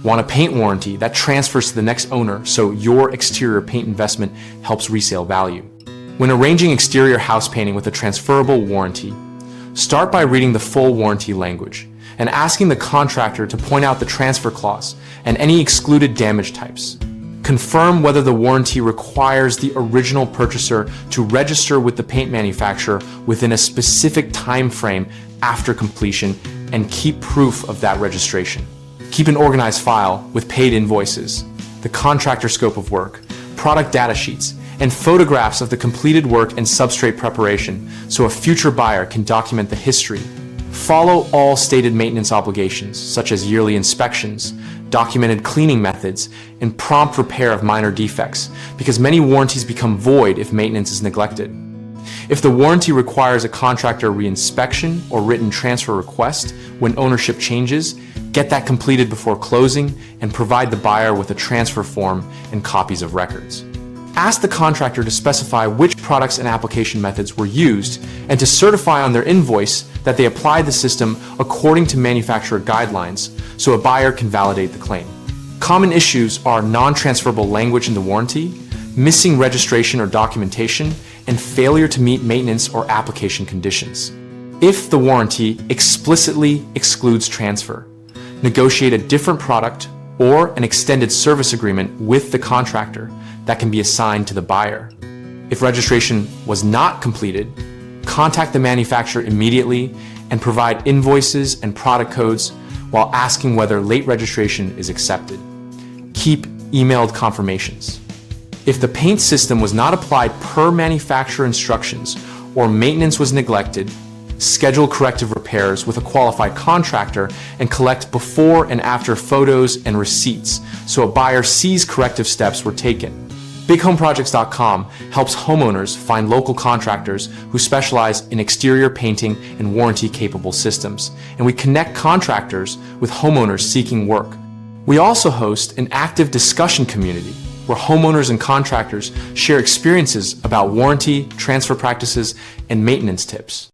Want a paint warranty that transfers to the next owner so your exterior paint investment helps resale value? When arranging exterior house painting with a transferable warranty, start by reading the full warranty language and asking the contractor to point out the transfer clause and any excluded damage types. Confirm whether the warranty requires the original purchaser to register with the paint manufacturer within a specific time frame after completion, and keep proof of that registration. Keep an organized file with paid invoices, the contractor scope of work, product data sheets, and photographs of the completed work and substrate preparation so a future buyer can document the history. Follow all stated maintenance obligations, such as yearly inspections, documented cleaning methods, and prompt repair of minor defects, because many warranties become void if maintenance is neglected. If the warranty requires a contractor reinspection or written transfer request when ownership changes, get that completed before closing and provide the buyer with a transfer form and copies of records. Ask the contractor to specify which products and application methods were used and to certify on their invoice that they applied the system according to manufacturer guidelines so a buyer can validate the claim. Common issues are non-transferable language in the warranty, missing registration or documentation, and failure to meet maintenance or application conditions. If the warranty explicitly excludes transfer, negotiate a different product or an extended service agreement with the contractor that can be assigned to the buyer. If registration was not completed, contact the manufacturer immediately and provide invoices and product codes while asking whether late registration is accepted. Keep emailed confirmations. If the paint system was not applied per manufacturer instructions or maintenance was neglected, schedule corrective repairs with a qualified contractor and collect before and after photos and receipts so a buyer sees corrective steps were taken. BigHomeProjects.com helps homeowners find local contractors who specialize in exterior painting and warranty-capable systems, and we connect contractors with homeowners seeking work. We also host an active discussion community where homeowners and contractors share experiences about warranty, transfer practices, and maintenance tips.